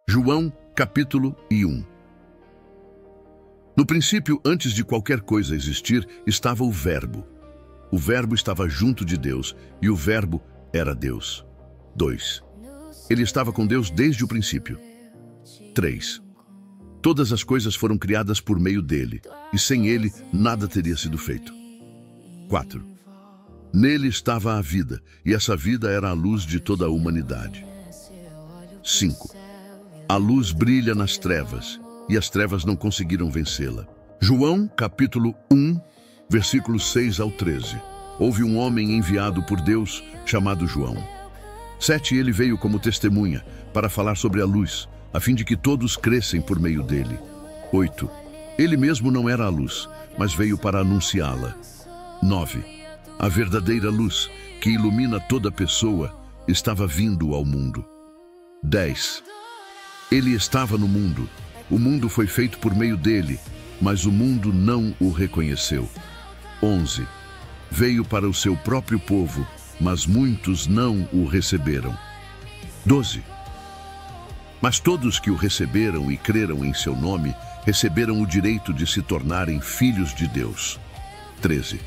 João, capítulo 1. No princípio, antes de qualquer coisa existir, estava o Verbo. O Verbo estava junto de Deus, e o Verbo era Deus. 2. Ele estava com Deus desde o princípio. 3. Todas as coisas foram criadas por meio dele, e sem ele nada teria sido feito. 4. Nele estava a vida, e essa vida era a luz de toda a humanidade. 5. A luz brilha nas trevas, e as trevas não conseguiram vencê-la. João, capítulo 1, versículos 6 ao 13. Houve um homem enviado por Deus, chamado João. 7. Ele veio como testemunha, para falar sobre a luz, a fim de que todos crescem por meio dele. 8. Ele mesmo não era a luz, mas veio para anunciá-la. 9. A verdadeira luz, que ilumina toda pessoa, estava vindo ao mundo. 10. Ele estava no mundo. O mundo foi feito por meio dele, mas o mundo não o reconheceu. 11. Veio para o seu próprio povo, mas muitos não o receberam. 12. Mas todos que o receberam e creram em seu nome, receberam o direito de se tornarem filhos de Deus. 13.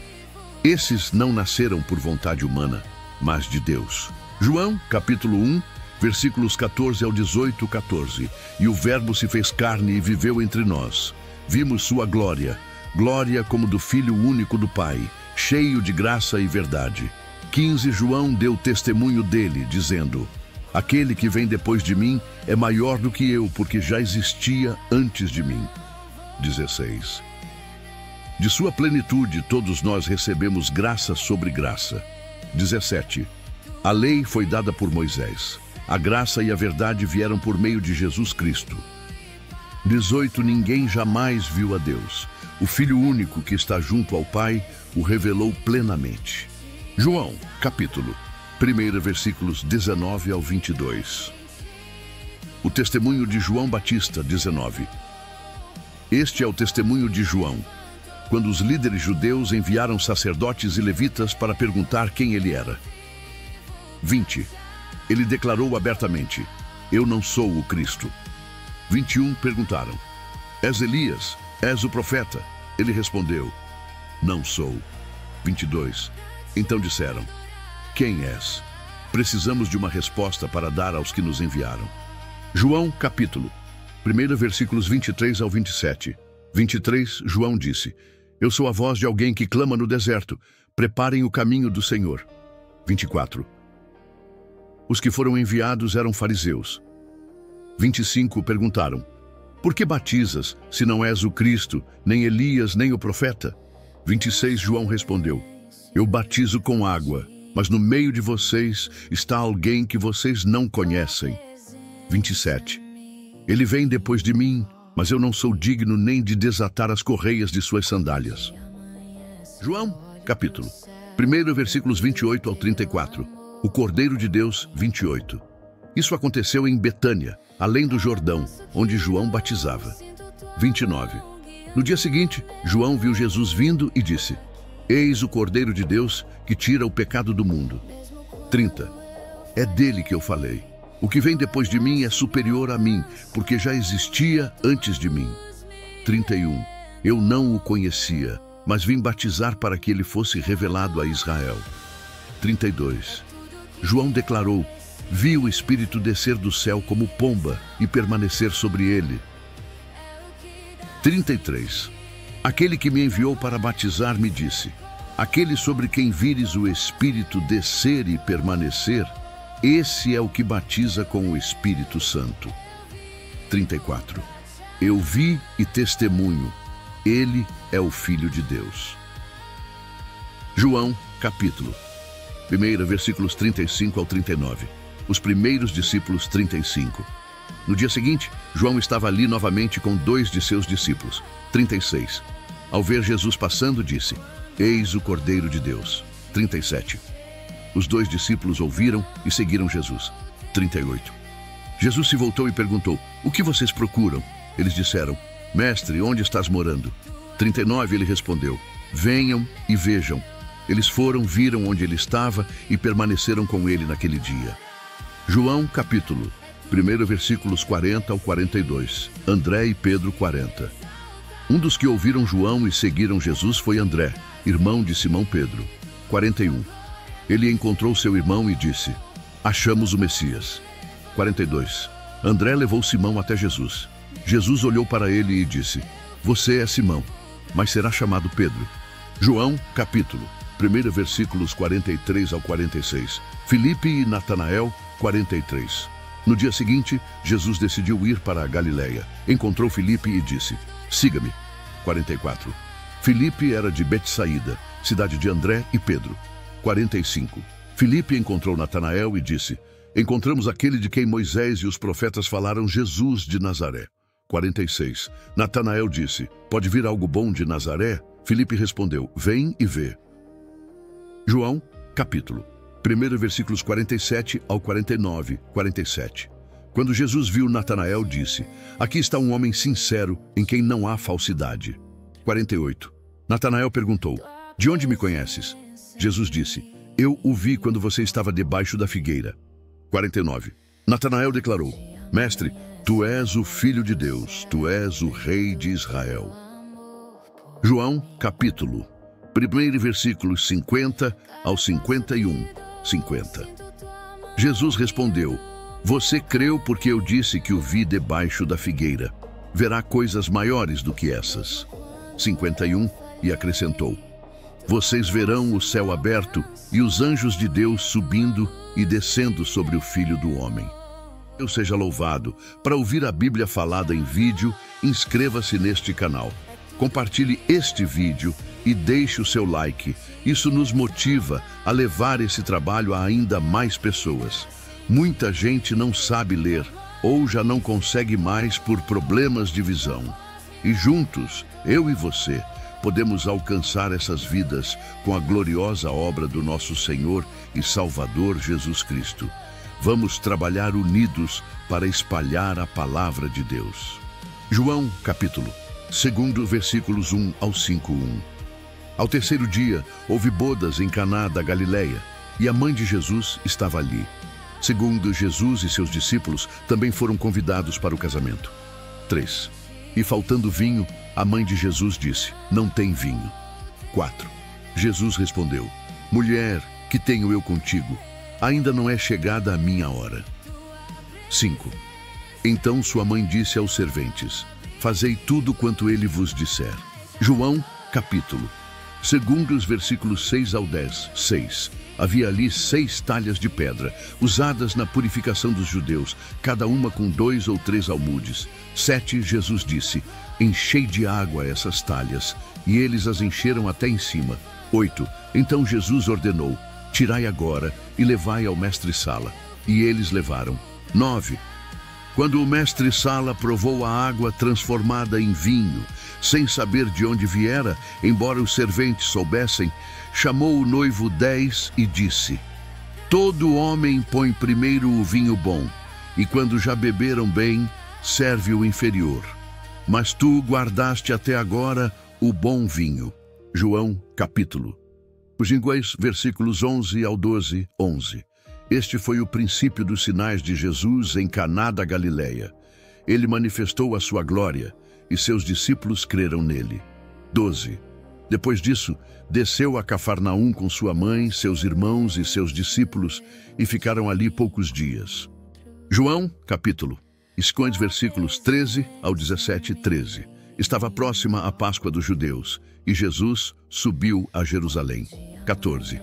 Esses não nasceram por vontade humana, mas de Deus. João, capítulo 1, versículos 14 ao 18, 14. E o Verbo se fez carne e viveu entre nós. Vimos sua glória, glória como do Filho único do Pai, cheio de graça e verdade. 15. João deu testemunho dele, dizendo: aquele que vem depois de mim é maior do que eu, porque já existia antes de mim. 16. De sua plenitude todos nós recebemos graça sobre graça. 17. A lei foi dada por Moisés. A graça e a verdade vieram por meio de Jesus Cristo. 18. Ninguém jamais viu a Deus. O Filho único que está junto ao Pai o revelou plenamente. João, capítulo 1, versículos 19 ao 22. O testemunho de João Batista, 19. Este é o testemunho de João, quando os líderes judeus enviaram sacerdotes e levitas para perguntar quem ele era. 20. Ele declarou abertamente: eu não sou o Cristo. 21. Perguntaram: és Elias? És o profeta? Ele respondeu: não sou. 22. Então disseram: quem és? Precisamos de uma resposta para dar aos que nos enviaram. João, capítulo 1, versículos 23 ao 27. 23. João disse: eu sou a voz de alguém que clama no deserto, preparem o caminho do Senhor. 24. Os que foram enviados eram fariseus. 25. Perguntaram: por que batizas, se não és o Cristo, nem Elias, nem o profeta? 26. João respondeu: eu batizo com água, mas no meio de vocês está alguém que vocês não conhecem. 27. Ele vem depois de mim, mas eu não sou digno nem de desatar as correias de suas sandálias. João, capítulo 1, versículos 28 ao 34. O Cordeiro de Deus, 28. Isso aconteceu em Betânia, além do Jordão, onde João batizava. 29. No dia seguinte, João viu Jesus vindo e disse: eis o Cordeiro de Deus que tira o pecado do mundo. 30. É dele que eu falei. O que vem depois de mim é superior a mim, porque já existia antes de mim. 31. Eu não o conhecia, mas vim batizar para que ele fosse revelado a Israel. 32. João declarou: vi o Espírito descer do céu como pomba e permanecer sobre ele. 33. Aquele que me enviou para batizar me disse: aquele sobre quem vires o Espírito descer e permanecer, esse é o que batiza com o Espírito Santo. 34. Eu vi e testemunho, ele é o Filho de Deus. João, capítulo 1, versículos 35 ao 39. Os primeiros discípulos, 35. No dia seguinte, João estava ali novamente com 2 de seus discípulos. 36. Ao ver Jesus passando, disse: eis o Cordeiro de Deus. 37. Os 2 discípulos ouviram e seguiram Jesus. 38. Jesus se voltou e perguntou: o que vocês procuram? Eles disseram: mestre, onde estás morando? 39. Ele respondeu: venham e vejam. Eles foram, viram onde ele estava e permaneceram com ele naquele dia. João, capítulo 1 versículos 40 ao 42. André e Pedro 40. Um dos que ouviram João e seguiram Jesus foi André, irmão de Simão Pedro. 41. Ele encontrou seu irmão e disse: achamos o Messias. 42. André levou Simão até Jesus. Jesus olhou para ele e disse: você é Simão, mas será chamado Pedro. João, capítulo 1, versículos 43 ao 46. Filipe e Natanael, 43. No dia seguinte, Jesus decidiu ir para a Galileia. Encontrou Filipe e disse: siga-me. 44. Filipe era de Betsaída, cidade de André e Pedro. 45. Filipe encontrou Natanael e disse: encontramos aquele de quem Moisés e os profetas falaram, Jesus de Nazaré. 46. Natanael disse: pode vir algo bom de Nazaré? Filipe respondeu: vem e vê. João, capítulo 1, versículos 47 ao 49, 47. Quando Jesus viu Natanael, disse: aqui está um homem sincero, em quem não há falsidade. 48. Natanael perguntou: de onde me conheces? Jesus disse: eu o vi quando você estava debaixo da figueira. 49. Natanael declarou: mestre, tu és o Filho de Deus, tu és o Rei de Israel. João, capítulo 1, versículos 50 ao 51, 50. Jesus respondeu: você creu porque eu disse que o vi debaixo da figueira. Verá coisas maiores do que essas. 51. E acrescentou: vocês verão o céu aberto e os anjos de Deus subindo e descendo sobre o Filho do Homem. Deus seja louvado. Para ouvir a Bíblia falada em vídeo, inscreva-se neste canal. Compartilhe este vídeo e deixe o seu like. Isso nos motiva a levar esse trabalho a ainda mais pessoas. Muita gente não sabe ler ou já não consegue mais por problemas de visão. E juntos, eu e você, podemos alcançar essas vidas com a gloriosa obra do nosso Senhor e Salvador Jesus Cristo. Vamos trabalhar unidos para espalhar a palavra de Deus. João, capítulo 2, versículos 1 ao 5:1. Ao terceiro dia, houve bodas em Caná da Galileia, e a mãe de Jesus estava ali. Segundo Jesus e seus discípulos, também foram convidados para o casamento. 3. E faltando vinho, a mãe de Jesus disse: não tem vinho. 4. Jesus respondeu: mulher, que tenho eu contigo? Ainda não é chegada a minha hora. 5. Então sua mãe disse aos serventes: fazei tudo quanto ele vos disser. João, capítulo 2, versículos 6 ao 10. 6. Havia ali 6 talhas de pedra, usadas na purificação dos judeus, cada uma com 2 ou 3 almudes. 7. Jesus disse: enchei de água essas talhas, e eles as encheram até em cima. 8. Então Jesus ordenou: tirai agora e levai ao mestre-sala. E eles levaram. 9. Quando o mestre-sala provou a água transformada em vinho, sem saber de onde viera, embora os serventes soubessem, chamou o noivo 10 e disse: todo homem põe primeiro o vinho bom, e quando já beberam bem, serve o inferior. Mas tu guardaste até agora o bom vinho. João, capítulo. Os inglês, versículos 11 ao 12, 11. Este foi o princípio dos sinais de Jesus em Caná da Galileia. Ele manifestou a sua glória, e seus discípulos creram nele. 12. Depois disso, desceu a Cafarnaum com sua mãe, seus irmãos e seus discípulos, e ficaram ali poucos dias. João, capítulo. Esconde versículos 13 ao 17, 13. Estava próxima a Páscoa dos judeus, e Jesus subiu a Jerusalém. 14.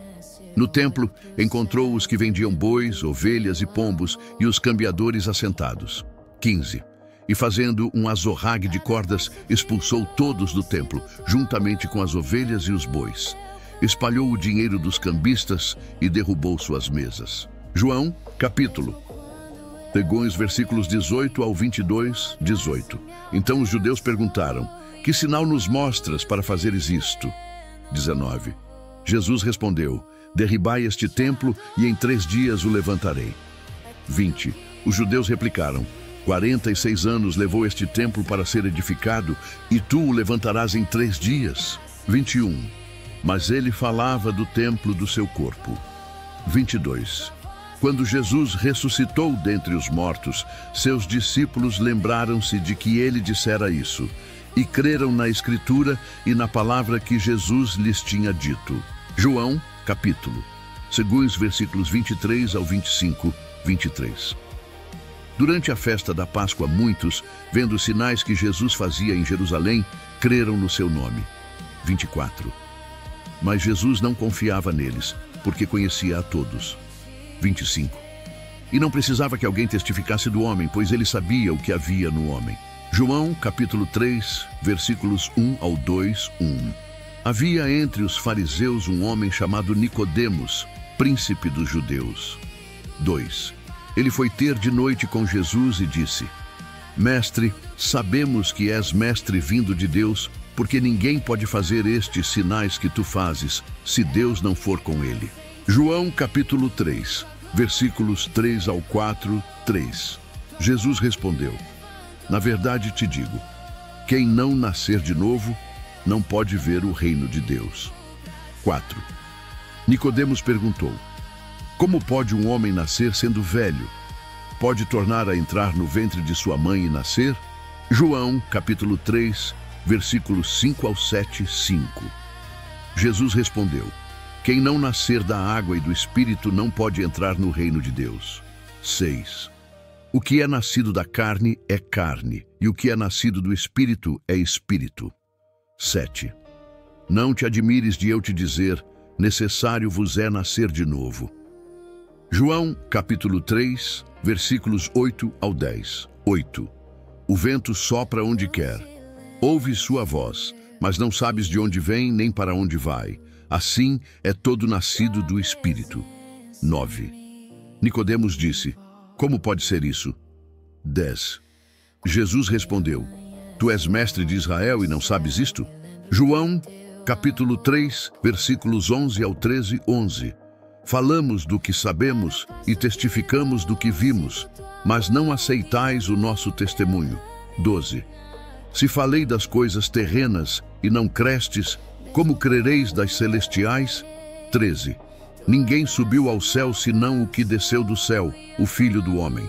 No templo, encontrou os que vendiam bois, ovelhas e pombos, e os cambiadores assentados. 15. E fazendo um azorrague de cordas, expulsou todos do templo, juntamente com as ovelhas e os bois. Espalhou o dinheiro dos cambistas e derrubou suas mesas. João, capítulo. Pegou os versículos 18 ao 22, 18. Então os judeus perguntaram: que sinal nos mostras para fazeres isto? 19. Jesus respondeu: derribai este templo e em 3 dias o levantarei. 20. Os judeus replicaram: 46 anos levou este templo para ser edificado, e tu o levantarás em 3 dias. 21. Mas ele falava do templo do seu corpo. 22. Quando Jesus ressuscitou dentre os mortos, seus discípulos lembraram-se de que ele dissera isso, e creram na Escritura e na palavra que Jesus lhes tinha dito. João, capítulo, segundo os versículos 23 ao 25, 23. Durante a festa da Páscoa, muitos, vendo os sinais que Jesus fazia em Jerusalém, creram no seu nome. 24. Mas Jesus não confiava neles, porque conhecia a todos. 25. E não precisava que alguém testificasse do homem, pois ele sabia o que havia no homem. João, capítulo 3, versículos 1 ao 2, 1. Havia entre os fariseus um homem chamado Nicodemos, príncipe dos judeus. 2. Ele foi ter de noite com Jesus e disse: Mestre, sabemos que és mestre vindo de Deus, porque ninguém pode fazer estes sinais que tu fazes, se Deus não for com ele. João capítulo 3, versículos 3 ao 4, 3. Jesus respondeu: Na verdade te digo, quem não nascer de novo, não pode ver o reino de Deus. 4. Nicodemos perguntou: Como pode um homem nascer sendo velho? Pode tornar a entrar no ventre de sua mãe e nascer? João, capítulo 3, versículos 5 ao 7, 5. Jesus respondeu: Quem não nascer da água e do Espírito não pode entrar no reino de Deus. 6. O que é nascido da carne é carne, e o que é nascido do Espírito é Espírito. 7. Não te admires de eu te dizer, necessário vos é nascer de novo. João, capítulo 3, versículos 8 ao 10. 8. O vento sopra onde quer. Ouves sua voz, mas não sabes de onde vem nem para onde vai. Assim é todo nascido do Espírito. 9. Nicodemos disse: Como pode ser isso? 10. Jesus respondeu: Tu és mestre de Israel e não sabes isto? João, capítulo 3, versículos 11 ao 13, 11. Falamos do que sabemos e testificamos do que vimos, mas não aceitais o nosso testemunho. 12. Se falei das coisas terrenas e não crestes, como crereis das celestiais? 13. Ninguém subiu ao céu senão o que desceu do céu, o Filho do Homem.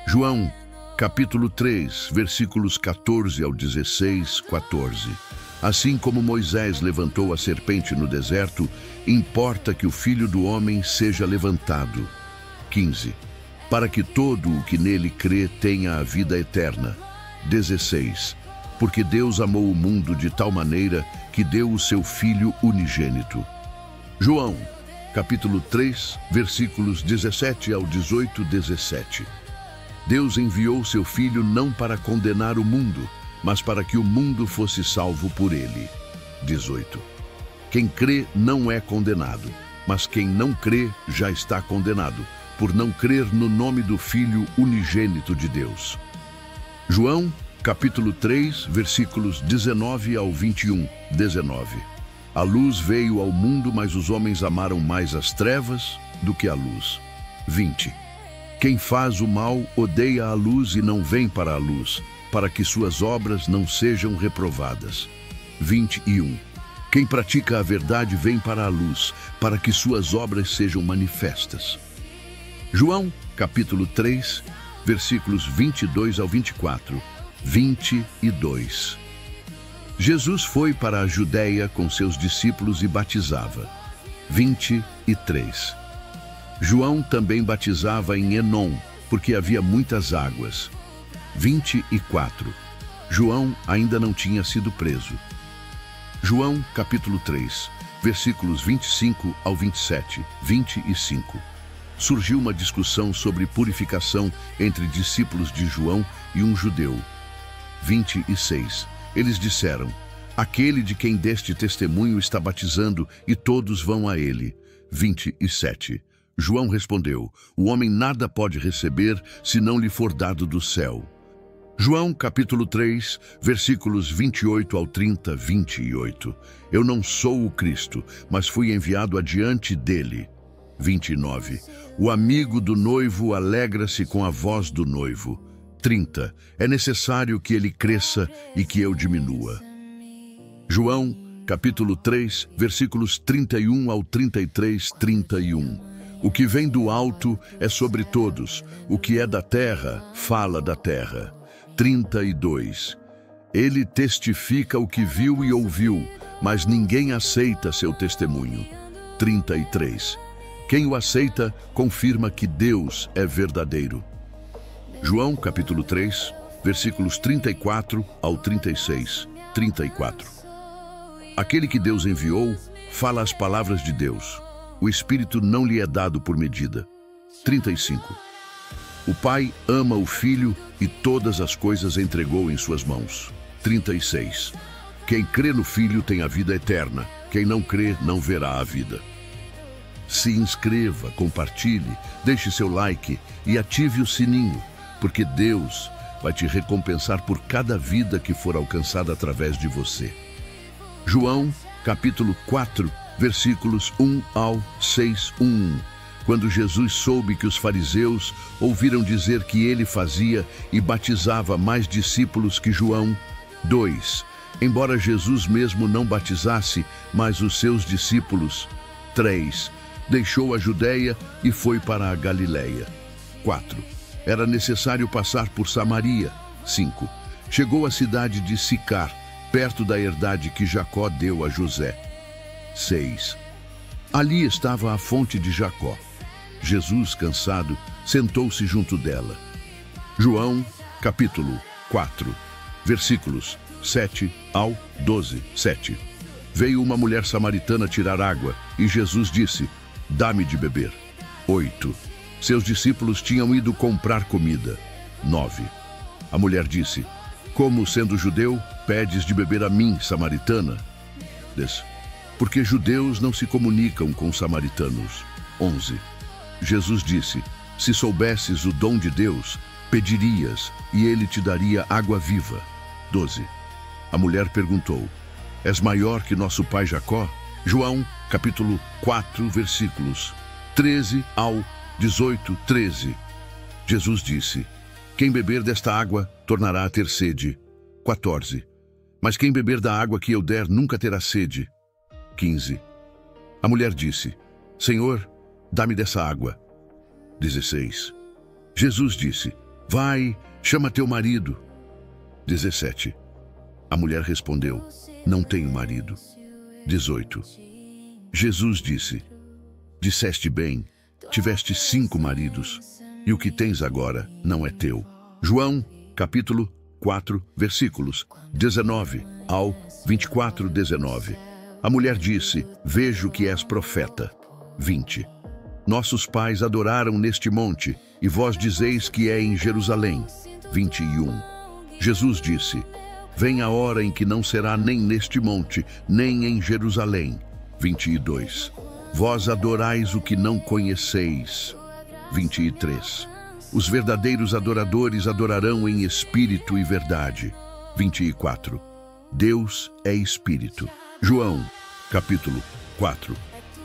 João, capítulo 3, versículos 14 ao 16, 14. Assim como Moisés levantou a serpente no deserto, importa que o Filho do Homem seja levantado. 15. Para que todo o que nele crê tenha a vida eterna. 16. Porque Deus amou o mundo de tal maneira que deu o seu Filho unigênito. João, capítulo 3, versículos 17 ao 18, 17. Deus enviou seu Filho não para condenar o mundo, mas para que o mundo fosse salvo por ele. 18. Quem crê não é condenado, mas quem não crê já está condenado, por não crer no nome do Filho unigênito de Deus. João, capítulo 3, versículos 19 ao 21, 19. A luz veio ao mundo, mas os homens amaram mais as trevas do que a luz. 20. Quem faz o mal odeia a luz e não vem para a luz, para que suas obras não sejam reprovadas. 21. Quem pratica a verdade vem para a luz, para que suas obras sejam manifestas. João, capítulo 3, versículos 22 ao 24, 22. Jesus foi para a Judéia com seus discípulos e batizava. 23. João também batizava em Enom, porque havia muitas águas. 24. João ainda não tinha sido preso. João, capítulo 3, versículos 25 ao 27, 25. Surgiu uma discussão sobre purificação entre discípulos de João e um judeu. 26. Eles disseram: Aquele de quem deste testemunho está batizando e todos vão a ele. 27. João respondeu: O homem nada pode receber se não lhe for dado do céu. João, capítulo 3, versículos 28 ao 30, 28. Eu não sou o Cristo, mas fui enviado adiante dele. 29. O amigo do noivo alegra-se com a voz do noivo. 30. É necessário que ele cresça e que eu diminua. João, capítulo 3, versículos 31 ao 33, 31. O que vem do alto é sobre todos. O que é da terra, fala da terra. 32. Ele testifica o que viu e ouviu, mas ninguém aceita seu testemunho. 33. Quem o aceita, confirma que Deus é verdadeiro. João, capítulo 3, versículos 34 ao 36. 34. Aquele que Deus enviou, fala as palavras de Deus. O Espírito não lhe é dado por medida. 35. O Pai ama o Filho e todas as coisas entregou em suas mãos. 36. Quem crê no Filho tem a vida eterna. Quem não crê não verá a vida. Se inscreva, compartilhe, deixe seu like e ative o sininho, porque Deus vai te recompensar por cada vida que for alcançada através de você. João, capítulo 4, versículos 1 ao 6:1. Quando Jesus soube que os fariseus ouviram dizer que ele fazia e batizava mais discípulos que João. 2. Embora Jesus mesmo não batizasse, mas os seus discípulos. 3. Deixou a Judeia e foi para a Galileia. 4. Era necessário passar por Samaria. 5. Chegou à cidade de Sicar, perto da herdade que Jacó deu a José. 6. Ali estava a fonte de Jacó. Jesus, cansado, sentou-se junto dela. João, capítulo 4, versículos 7 ao 12. 7. Veio uma mulher samaritana tirar água, e Jesus disse: "Dá-me de beber." 8. Seus discípulos tinham ido comprar comida. 9. A mulher disse: "Como, sendo judeu, pedes de beber a mim, samaritana?" 10. Porque judeus não se comunicam com samaritanos. 11. Jesus disse: "Se soubesses o dom de Deus, pedirias, e ele te daria água viva." 12. A mulher perguntou: "És maior que nosso pai Jacó?" João, capítulo 4, versículos 13 ao 18, 13. Jesus disse: "Quem beber desta água tornará a ter sede." 14. Mas quem beber da água que eu der nunca terá sede. 15. A mulher disse: "Senhor, dá-me dessa água." 16. Jesus disse: "Vai, chama teu marido." 17. A mulher respondeu: "Não tenho marido." 18. Jesus disse: "Disseste bem, tiveste 5 maridos, e o que tens agora não é teu." João, capítulo 4, versículos 19 ao 24, 19. A mulher disse: "Vejo que és profeta." 20. Nossos pais adoraram neste monte, e vós dizeis que é em Jerusalém. 21. Jesus disse: "Vem a hora em que não será nem neste monte, nem em Jerusalém." 22. Vós adorais o que não conheceis. 23. Os verdadeiros adoradores adorarão em espírito e verdade. 24. Deus é espírito. João, capítulo 4,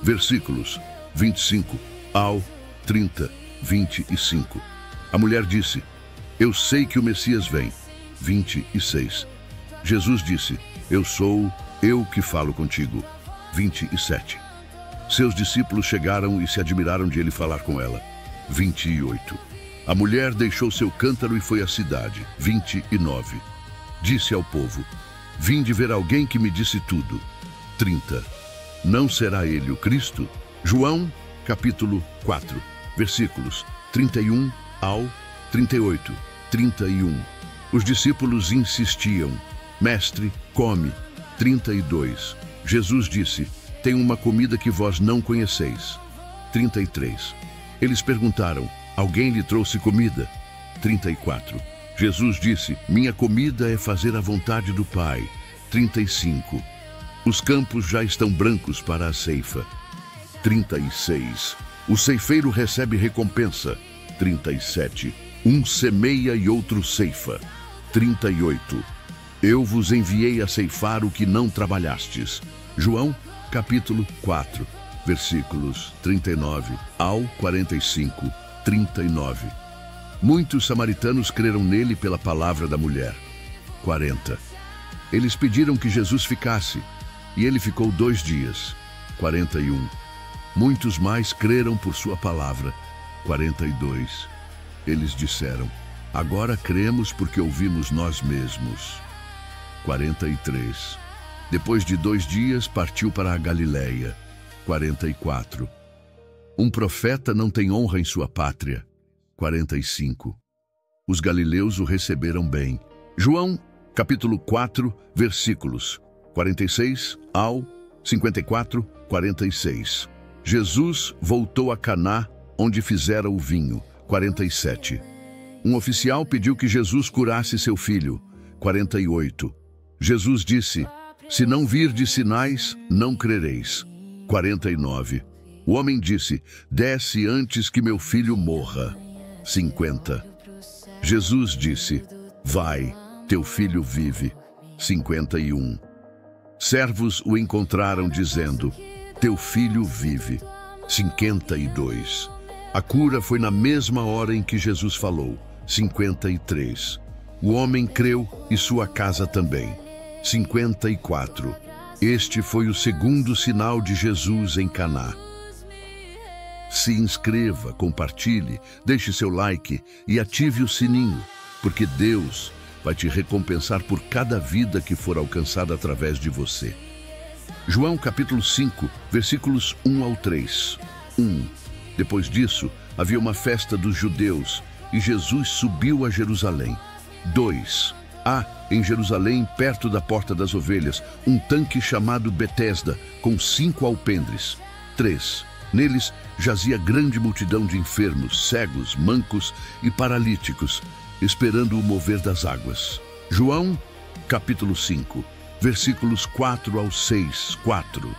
versículos 25 ao 30, 25. A mulher disse: "Eu sei que o Messias vem." 26. Jesus disse: "Eu sou eu que falo contigo." 27. Seus discípulos chegaram e se admiraram de ele falar com ela. 28. A mulher deixou seu cântaro e foi à cidade. 29. Disse ao povo: "Vinde ver alguém que me disse tudo." 30. Não será ele o Cristo? João, capítulo 4, versículos 31 ao 38, 31. Os discípulos insistiam: "Mestre, come." 32. Jesus disse: "Tem uma comida que vós não conheceis." 33. Eles perguntaram: "Alguém lhe trouxe comida?" 34. Jesus disse: "Minha comida é fazer a vontade do Pai." 35. Os campos já estão brancos para a ceifa. 36. O ceifeiro recebe recompensa. 37. Um semeia e outro ceifa. 38. Eu vos enviei a ceifar o que não trabalhastes. João, capítulo 4, versículos 39 ao 45, 39. Muitos samaritanos creram nele pela palavra da mulher. 40. Eles pediram que Jesus ficasse, e ele ficou 2 dias. 41. Muitos mais creram por sua palavra. 42. Eles disseram: agora cremos porque ouvimos nós mesmos. 43. Depois de 2 dias, partiu para a Galileia. 44. Um profeta não tem honra em sua pátria. 45. Os galileus o receberam bem. João, capítulo 4, versículos 46 ao 54, 46. Jesus voltou a Caná, onde fizera o vinho. 47. Um oficial pediu que Jesus curasse seu filho. 48. Jesus disse: se não virdes sinais, não crereis. 49. O homem disse: desce antes que meu filho morra. 50. Jesus disse: vai, teu filho vive. 51. Servos o encontraram dizendo: teu filho vive. 52. A cura foi na mesma hora em que Jesus falou. 53. O homem creu e sua casa também. 54. Este foi o segundo sinal de Jesus em Caná. Se inscreva, compartilhe, deixe seu like e ative o sininho, porque Deus vai te recompensar por cada vida que for alcançada através de você. João capítulo 5, versículos 1 ao 3. 1. Depois disso, havia uma festa dos judeus e Jesus subiu a Jerusalém. 2. Há em Jerusalém, perto da Porta das Ovelhas, um tanque chamado Betesda, com 5 alpendres. 3. Neles jazia grande multidão de enfermos, cegos, mancos e paralíticos, esperando o mover das águas. João, capítulo 5, versículos 4 ao 6, 4.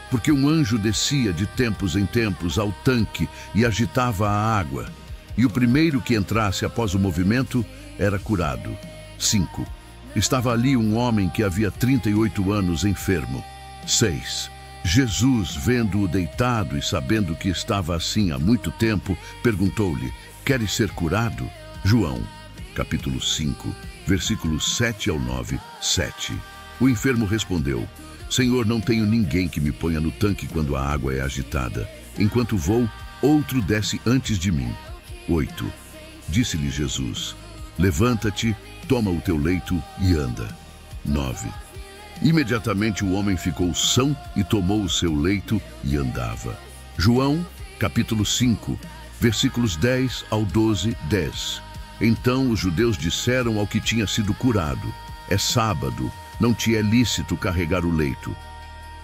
Porque um anjo descia de tempos em tempos ao tanque e agitava a água, e o primeiro que entrasse após o movimento era curado. 5. Estava ali um homem que havia 38 anos enfermo. 6. Jesus, vendo-o deitado e sabendo que estava assim há muito tempo, perguntou-lhe: queres ser curado? João, capítulo 5, versículos 7 ao 9, 7. O enfermo respondeu: Senhor, não tenho ninguém que me ponha no tanque quando a água é agitada. Enquanto vou, outro desce antes de mim. 8. Disse-lhe Jesus: levanta-te, toma o teu leito e anda. 9. Imediatamente o homem ficou são e tomou o seu leito e andava. João, capítulo 5, versículos 10 ao 12, 10. Então os judeus disseram ao que tinha sido curado: é sábado, não te é lícito carregar o leito.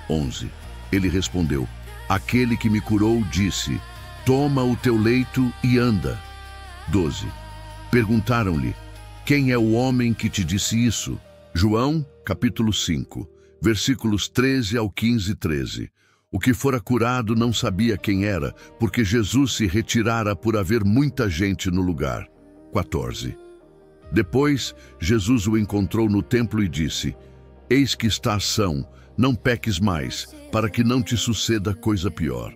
11. Ele respondeu: aquele que me curou disse: toma o teu leito e anda. 12. Perguntaram-lhe: quem é o homem que te disse isso? João, capítulo 5, versículos 13 ao 15, 13. O que fora curado não sabia quem era, porque Jesus se retirara por haver muita gente no lugar. 14. Depois, Jesus o encontrou no templo e disse: eis que estás são, não peques mais, para que não te suceda coisa pior.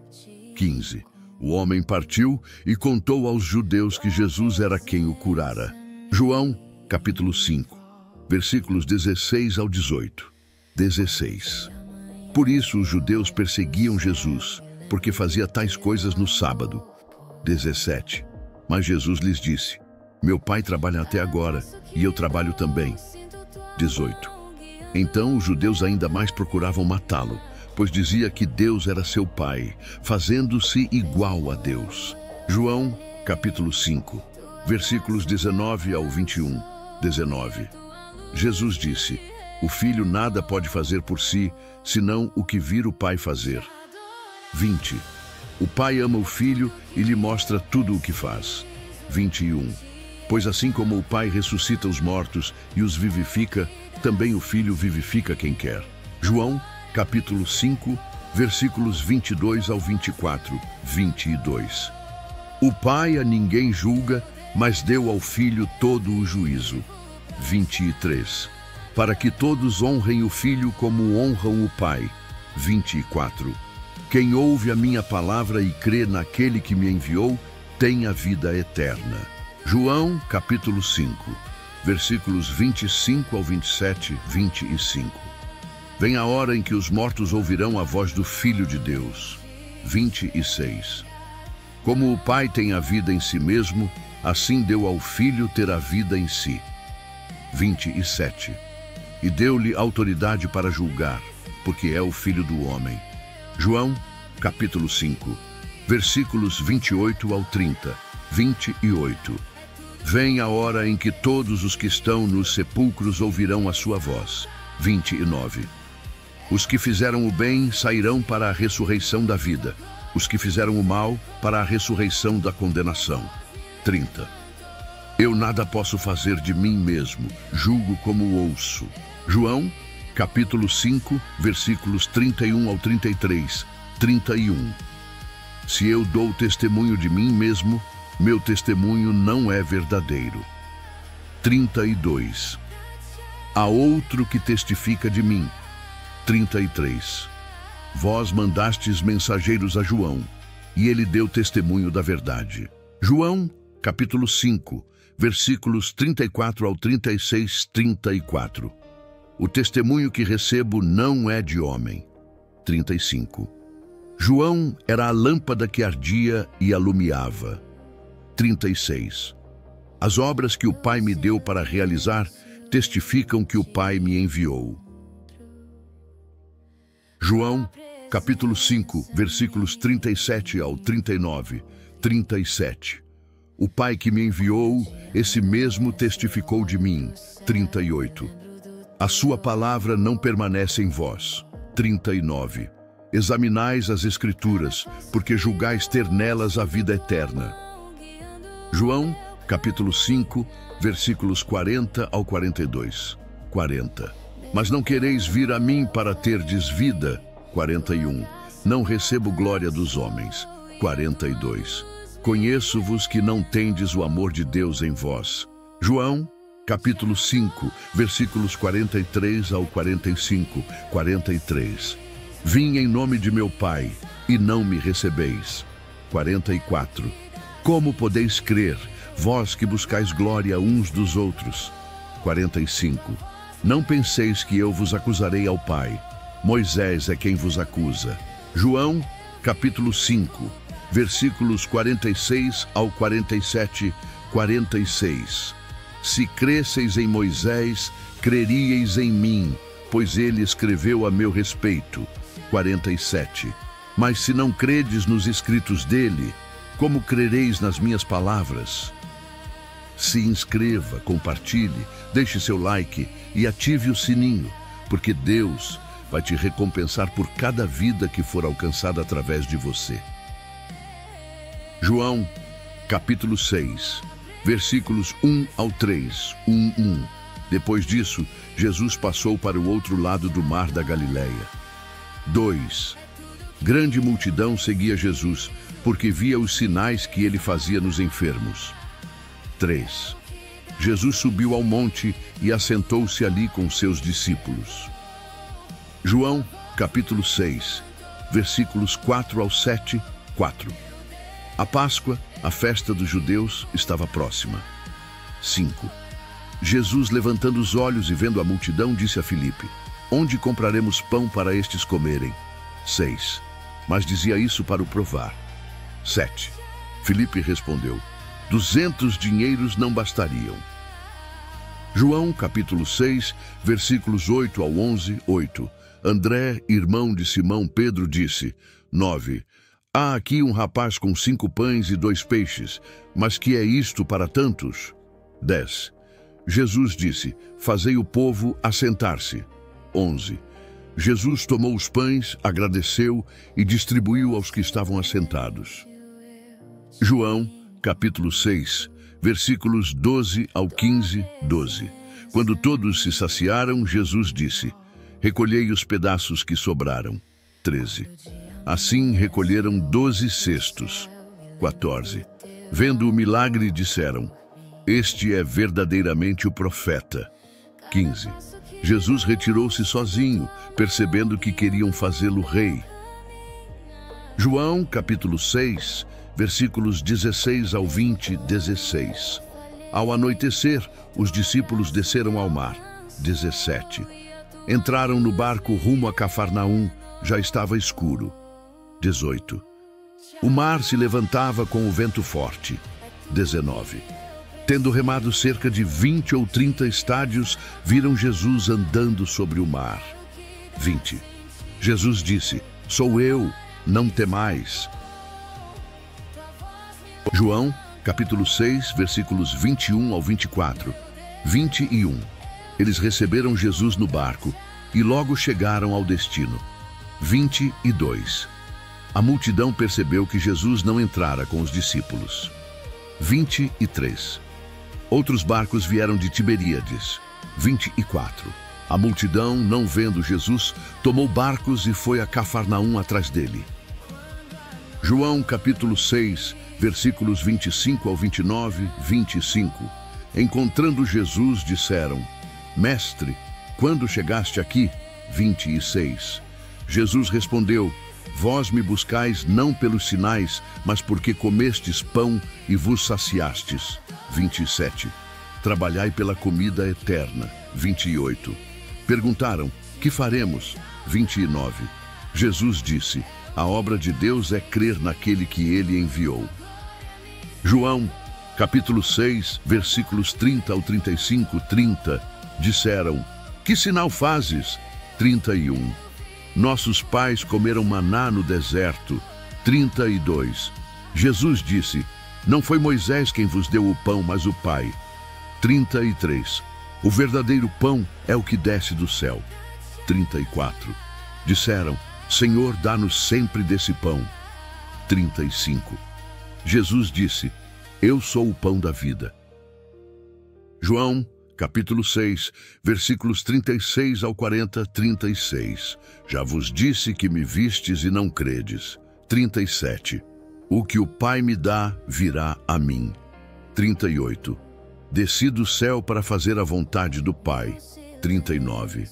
15. O homem partiu e contou aos judeus que Jesus era quem o curara. João, capítulo 5, versículos 16 ao 18. 16. Por isso os judeus perseguiam Jesus, porque fazia tais coisas no sábado. 17. Mas Jesus lhes disse: meu pai trabalha até agora, e eu trabalho também. 18. Então os judeus ainda mais procuravam matá-lo, pois dizia que Deus era seu pai, fazendo-se igual a Deus. João, capítulo 5, versículos 19 ao 21. 19. Jesus disse: o filho nada pode fazer por si, senão o que vir o pai fazer. 20. O pai ama o filho e lhe mostra tudo o que faz. 21. Pois assim como o pai ressuscita os mortos e os vivifica, também o filho vivifica quem quer. João, capítulo 5, versículos 22 ao 24, 22. O pai a ninguém julga, mas deu ao filho todo o juízo. 23. Para que todos honrem o filho como honram o pai. 24. Quem ouve a minha palavra e crê naquele que me enviou, tem a vida eterna. João, capítulo 5, versículos 25 ao 27, 25. Vem a hora em que os mortos ouvirão a voz do Filho de Deus. 26. Como o Pai tem a vida em si mesmo, assim deu ao Filho ter a vida em si. 27. E deu-lhe autoridade para julgar, porque é o Filho do homem. João, capítulo 5, versículos 28 ao 30, 28. Vem a hora em que todos os que estão nos sepulcros ouvirão a sua voz. 29. Os que fizeram o bem sairão para a ressurreição da vida. Os que fizeram o mal para a ressurreição da condenação. 30. Eu nada posso fazer de mim mesmo, julgo como ouço. João, capítulo 5, versículos 31 ao 33, 31. Se eu dou testemunho de mim mesmo, meu testemunho não é verdadeiro. 32. Há outro que testifica de mim. 33. Vós mandastes mensageiros a João, e ele deu testemunho da verdade. João, capítulo 5, versículos 34 ao 36, 34. O testemunho que recebo não é de homem. 35. João era a lâmpada que ardia e alumiava. 36. As obras que o Pai me deu para realizar testificam que o Pai me enviou. João, capítulo 5, versículos 37 ao 39, 37. O Pai que me enviou, esse mesmo testificou de mim. 38. A sua palavra não permanece em vós. 39. Examinais as Escrituras, porque julgais ter nelas a vida eterna. João, capítulo 5, versículos 40 ao 42. 40. Mas não quereis vir a mim para terdes vida. 41. Não recebo glória dos homens. 42. Conheço-vos que não tendes o amor de Deus em vós. João, capítulo 5, versículos 43 ao 45, 43. Vim em nome de meu Pai, e não me recebeis. 44. Como podeis crer, vós que buscais glória uns dos outros? 45. Não penseis que eu vos acusarei ao Pai. Moisés é quem vos acusa. João, capítulo 5, versículos 46 ao 47, 46. Se cresseis em Moisés, creríeis em mim, pois ele escreveu a meu respeito. 47. Mas se não credes nos escritos dele, como crereis nas minhas palavras? Se inscreva, compartilhe, deixe seu like e ative o sininho, porque Deus vai te recompensar por cada vida que for alcançada através de você. João, capítulo 6, versículos 1 ao 3, 1. Depois disso, Jesus passou para o outro lado do mar da Galileia. 2. Grande multidão seguia Jesus, porque via os sinais que ele fazia nos enfermos. 3. Jesus subiu ao monte e assentou-se ali com seus discípulos. João, capítulo 6, versículos 4 ao 7, 4. A Páscoa, a festa dos judeus, estava próxima. 5. Jesus, levantando os olhos e vendo a multidão, disse a Filipe: Onde compraremos pão para estes comerem? 6. Mas dizia isso para o provar. 7. Filipe respondeu: 200 dinheiros não bastariam. João, capítulo 6, versículos 8 ao 11, 8. André, irmão de Simão Pedro, disse: 9. Há aqui um rapaz com 5 pães e 2 peixes, mas que é isto para tantos? 10. Jesus disse: Fazei o povo assentar-se. 11. Jesus tomou os pães, agradeceu e distribuiu aos que estavam assentados. João, capítulo 6, versículos 12 ao 15, 12. Quando todos se saciaram, Jesus disse: Recolhei os pedaços que sobraram. 13. Assim recolheram 12 cestos. 14. Vendo o milagre, disseram: Este é verdadeiramente o profeta. 15. Jesus retirou-se sozinho, percebendo que queriam fazê-lo rei. João, capítulo 6, versículos 16 ao 20, 16. Ao anoitecer, os discípulos desceram ao mar. 17. Entraram no barco rumo a Cafarnaum, já estava escuro. 18. O mar se levantava com o vento forte. 19. Tendo remado cerca de 20 ou 30 estádios, viram Jesus andando sobre o mar. 20. Jesus disse: Sou eu, não temais. João, capítulo 6, versículos 21 ao 24. 21. Eles receberam Jesus no barco e logo chegaram ao destino. 22. A multidão percebeu que Jesus não entrara com os discípulos. 23. Outros barcos vieram de Tiberíades. 24. A multidão, não vendo Jesus, tomou barcos e foi a Cafarnaum atrás dele. João capítulo 6, versículos 25 ao 29, 25. Encontrando Jesus, disseram: Mestre, quando chegaste aqui? 26. Jesus respondeu: Vós me buscais não pelos sinais, mas porque comestes pão e vos saciastes. 27. Trabalhai pela comida eterna. 28. Perguntaram: Que faremos? 29. Jesus disse: A obra de Deus é crer naquele que ele enviou. João, capítulo 6, versículos 30 ao 35, 30. Disseram: Que sinal fazes? 31. Nossos pais comeram maná no deserto. 32. Jesus disse: Não foi Moisés quem vos deu o pão, mas o Pai. 33. O verdadeiro pão é o que desce do céu. 34. Disseram: Senhor, dá-nos sempre desse pão. 35. Jesus disse: Eu sou o pão da vida. João, capítulo 6, versículos 36 ao 40, 36. Já vos disse que me vistes e não credes. 37. O que o Pai me dá virá a mim. 38. Desci do céu para fazer a vontade do Pai. 39.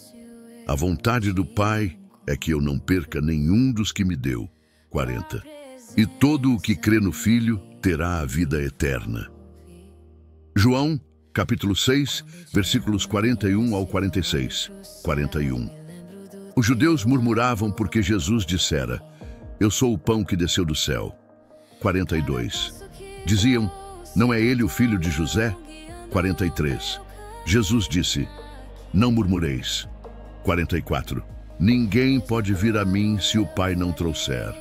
A vontade do Pai é que eu não perca nenhum dos que me deu. 40. E todo o que crê no Filho terá a vida eterna. João, capítulo 6, versículos 41 ao 46. 41. Os judeus murmuravam porque Jesus dissera: Eu sou o pão que desceu do céu. 42. Diziam: Não é ele o filho de José? 43. Jesus disse: Não murmureis. 44. Ninguém pode vir a mim se o Pai não trouxer.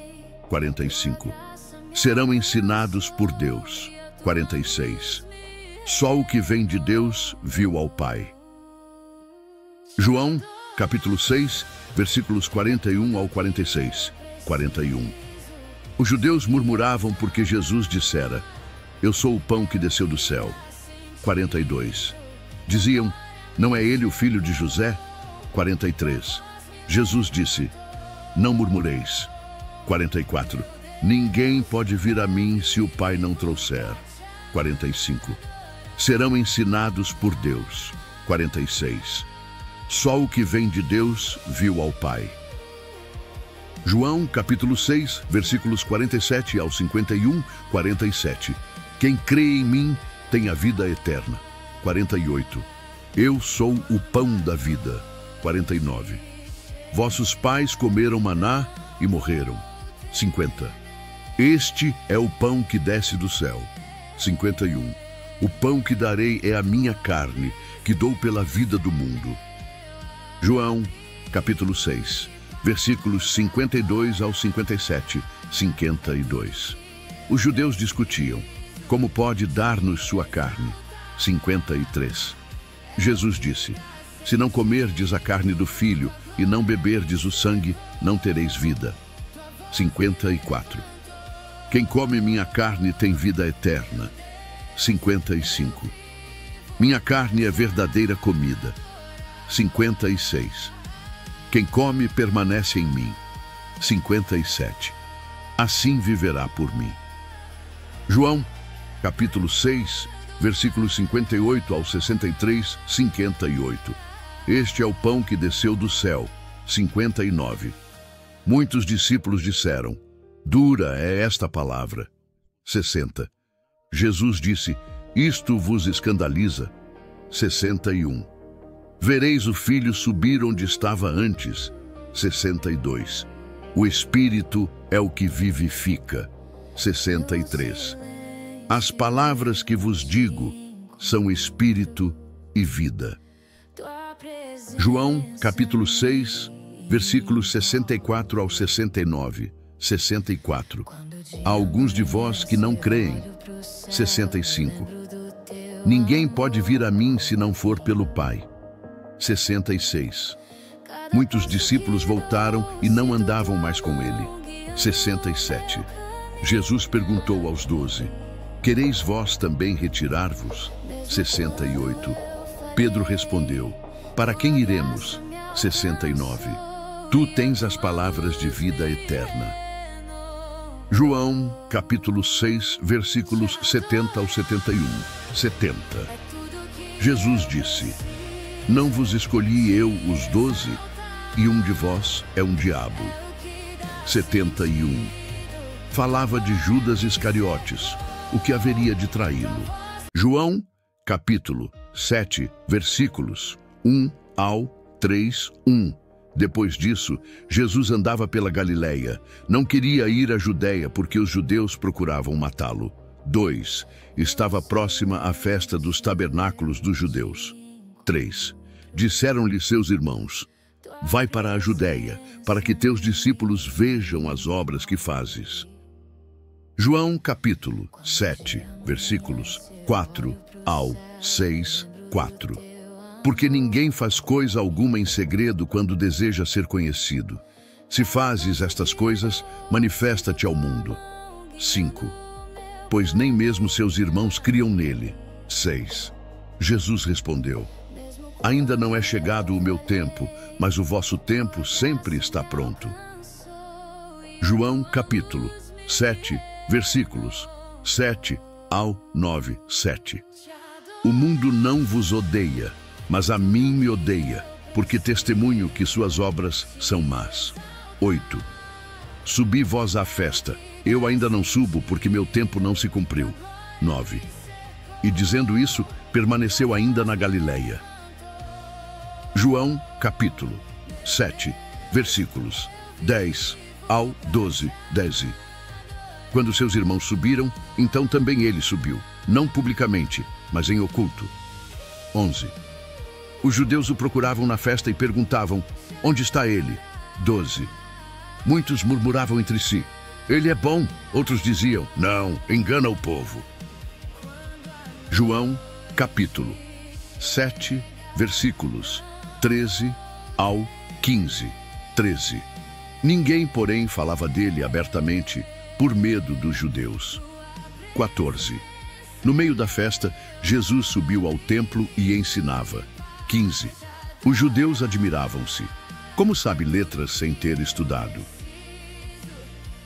45. Serão ensinados por Deus. 46. Só o que vem de Deus viu ao Pai. João, capítulo 6, versículos 41 ao 46. 41. Os judeus murmuravam porque Jesus dissera: Eu sou o pão que desceu do céu. 42. Diziam: Não é ele o filho de José? 43. Jesus disse: Não murmureis. 44. Ninguém pode vir a mim se o Pai não trouxer. 45. Serão ensinados por Deus. 46. Só o que vem de Deus viu ao Pai. João, capítulo 6, versículos 47 ao 51, 47. Quem crê em mim tem a vida eterna. 48. Eu sou o pão da vida. 49. Vossos pais comeram maná e morreram. 50. Este é o pão que desce do céu. 51. O pão que darei é a minha carne, que dou pela vida do mundo. João, capítulo 6, versículos 52 ao 57, 52. Os judeus discutiam: Como pode dar-nos sua carne? 53. Jesus disse: Se não comerdes a carne do Filho e não beberdes o sangue, não tereis vida. 54. Quem come minha carne tem vida eterna. 55. Minha carne é verdadeira comida. 56. Quem come permanece em mim. 57. Assim viverá por mim. João, capítulo 6, versículos 58 ao 63, 58. Este é o pão que desceu do céu. 59. Muitos discípulos disseram: Dura é esta palavra. 60. Jesus disse: Isto vos escandaliza. 61. Vereis o Filho subir onde estava antes. 62. O Espírito é o que vivifica. 63. As palavras que vos digo são espírito e vida. João, capítulo 6, versículos 64 ao 69. 64. Há alguns de vós que não creem. 65. Ninguém pode vir a mim se não for pelo Pai. 66. Muitos discípulos voltaram e não andavam mais com ele. 67. Jesus perguntou aos 12: quereis vós também retirar-vos? 68. Pedro respondeu: para quem iremos? 69. Tu tens as palavras de vida eterna. João, capítulo 6, versículos 70 ao 71. 70. Jesus disse: não vos escolhi eu os 12, e um de vós é um diabo. 71. Falava de Judas Iscariotes, o que haveria de traí-lo. João, capítulo 7, versículos 1 ao 3, 1. Depois disso, Jesus andava pela Galileia. Não queria ir à Judéia porque os judeus procuravam matá-lo. 2. Estava próxima a festa dos tabernáculos dos judeus. 3. Disseram-lhe seus irmãos: vai para a Judéia, para que teus discípulos vejam as obras que fazes. João capítulo 7, versículos 4 ao 6, 4. Porque ninguém faz coisa alguma em segredo quando deseja ser conhecido. Se fazes estas coisas, manifesta-te ao mundo. 5. Pois nem mesmo seus irmãos criam nele. 6. Jesus respondeu: ainda não é chegado o meu tempo, mas o vosso tempo sempre está pronto. João capítulo 7, versículos 7 ao 9, 7. O mundo não vos odeia, mas a mim me odeia, porque testemunho que suas obras são más. 8. Subi vós à festa, eu ainda não subo, porque meu tempo não se cumpriu. 9. E dizendo isso, permaneceu ainda na Galileia. João, capítulo 7, versículos 10 ao 12, 10. Quando seus irmãos subiram, então também ele subiu, não publicamente, mas em oculto. 11. Os judeus o procuravam na festa e perguntavam: onde está ele? 12. Muitos murmuravam entre si: ele é bom. Outros diziam: não, engana o povo. João, capítulo 7, versículos 13 ao 15, 13. Ninguém, porém, falava dele abertamente, por medo dos judeus. 14. No meio da festa, Jesus subiu ao templo e ensinava. 15. Os judeus admiravam-se. Como sabe letras sem ter estudado?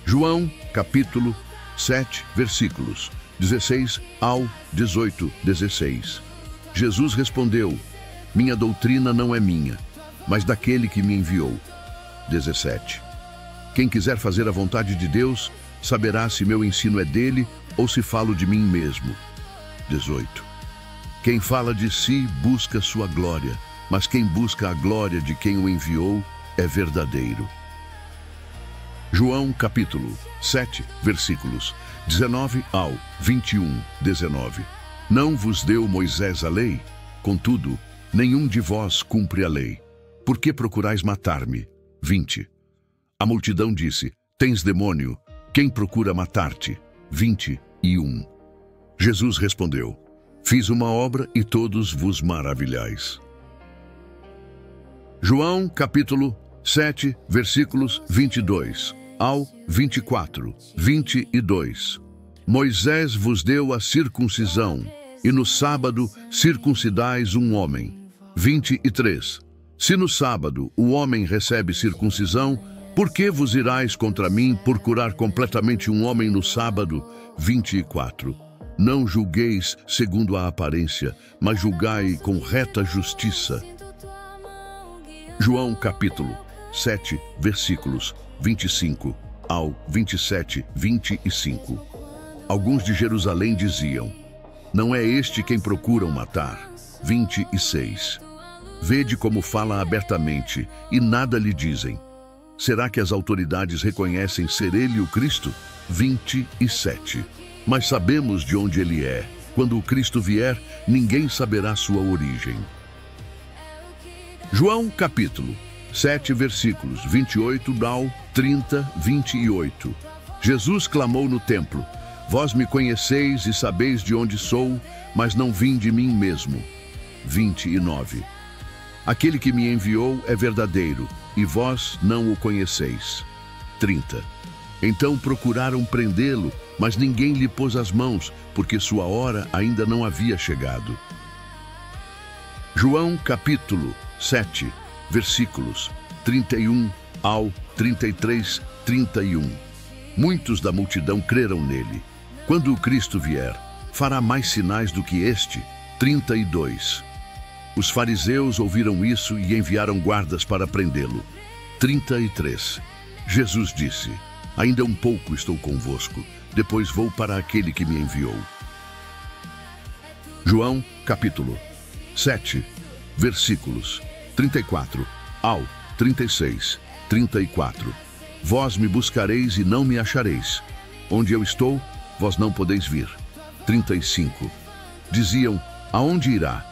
João, capítulo 7, versículos 16 ao 18, 16. Jesus respondeu: minha doutrina não é minha, mas daquele que me enviou. 17. Quem quiser fazer a vontade de Deus, saberá se meu ensino é dele ou se falo de mim mesmo. 18. Quem fala de si busca sua glória, mas quem busca a glória de quem o enviou é verdadeiro. João capítulo 7, versículos 19 ao 21, 19. Não vos deu Moisés a lei? Contudo, nenhum de vós cumpre a lei. Por que procurais matar-me? 20. A multidão disse: tens demônio, quem procura matar-te? 21. Jesus respondeu: fiz uma obra e todos vos maravilhais. João, capítulo 7, versículos 22 ao 24, 22. Moisés vos deu a circuncisão, e no sábado circuncidais um homem. 23. Se no sábado o homem recebe circuncisão, por que vos irais contra mim por curar completamente um homem no sábado? 24. Não julgueis segundo a aparência, mas julgai com reta justiça. João capítulo 7, versículos 25 ao 27, 25. Alguns de Jerusalém diziam: não é este quem procuram matar? 26. Vede como fala abertamente, e nada lhe dizem. Será que as autoridades reconhecem ser ele o Cristo? 27. Mas sabemos de onde ele é. Quando o Cristo vier, ninguém saberá sua origem. João capítulo 7, versículos 28 ao 30, 28. Jesus clamou no templo: Vós me conheceis e sabeis de onde sou, mas não vim de mim mesmo. 29. Aquele que me enviou é verdadeiro, e vós não o conheceis. 30. Então procuraram prendê-lo, mas ninguém lhe pôs as mãos, porque sua hora ainda não havia chegado. João capítulo 7, versículos 31 ao 33, 31. Muitos da multidão creram nele. Quando o Cristo vier, fará mais sinais do que este. 32. Os fariseus ouviram isso e enviaram guardas para prendê-lo. 33. Jesus disse: Ainda um pouco estou convosco, depois vou para aquele que me enviou. João capítulo 7, versículos 34 ao 36, 34. Vós me buscareis e não me achareis. Onde eu estou, vós não podeis vir. 35. Diziam: Aonde irá?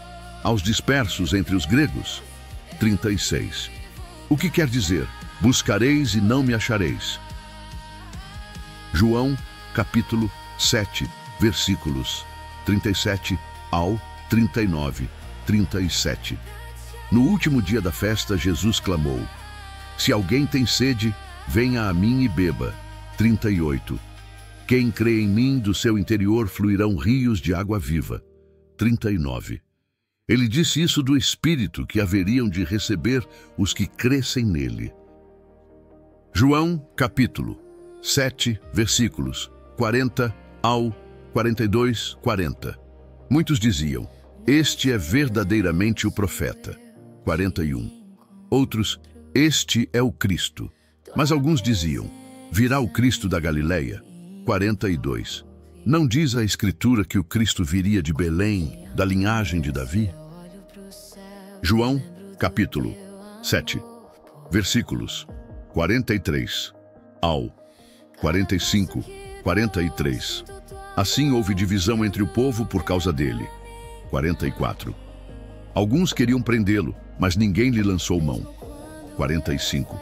Aos dispersos entre os gregos. 36. O que quer dizer: buscareis e não me achareis? João capítulo 7, versículos 37 ao 39, 37. No último dia da festa, Jesus clamou: Se alguém tem sede, venha a mim e beba. 38. Quem crê em mim, do seu interior fluirão rios de água viva. 39. Ele disse isso do Espírito que haveriam de receber os que crescem nele. João capítulo 7, versículos 40 ao 42, 40. Muitos diziam: Este é verdadeiramente o profeta. 41. Outros: Este é o Cristo. Mas alguns diziam: Virá o Cristo da Galileia. 42. Não diz a Escritura que o Cristo viria de Belém, da linhagem de Davi? João capítulo 7, versículos 43 ao 45, 43. Assim houve divisão entre o povo por causa dele. 44. Alguns queriam prendê-lo, mas ninguém lhe lançou mão. 45.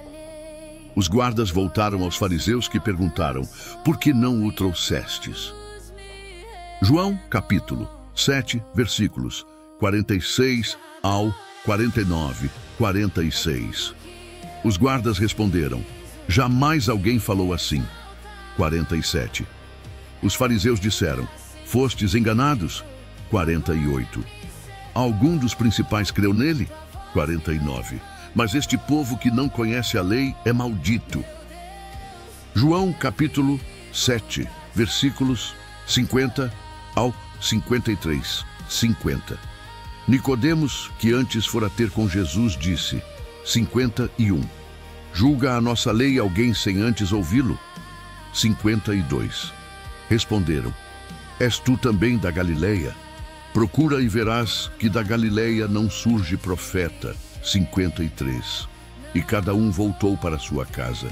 Os guardas voltaram aos fariseus que perguntaram: Por que não o trouxestes? João capítulo 7, versículos 46 ao 49, 46. Os guardas responderam: Jamais alguém falou assim. 47. Os fariseus disseram: Fostes enganados? 48. Algum dos principais creu nele? 49. Mas este povo que não conhece a lei é maldito. João capítulo 7, versículos 50 ao 53, 50. Nicodemos, que antes fora ter com Jesus, disse: 51. Julga a nossa lei alguém sem antes ouvi-lo? 52. Responderam: És tu também da Galileia? Procura e verás que da Galileia não surge profeta. 53. E cada um voltou para sua casa.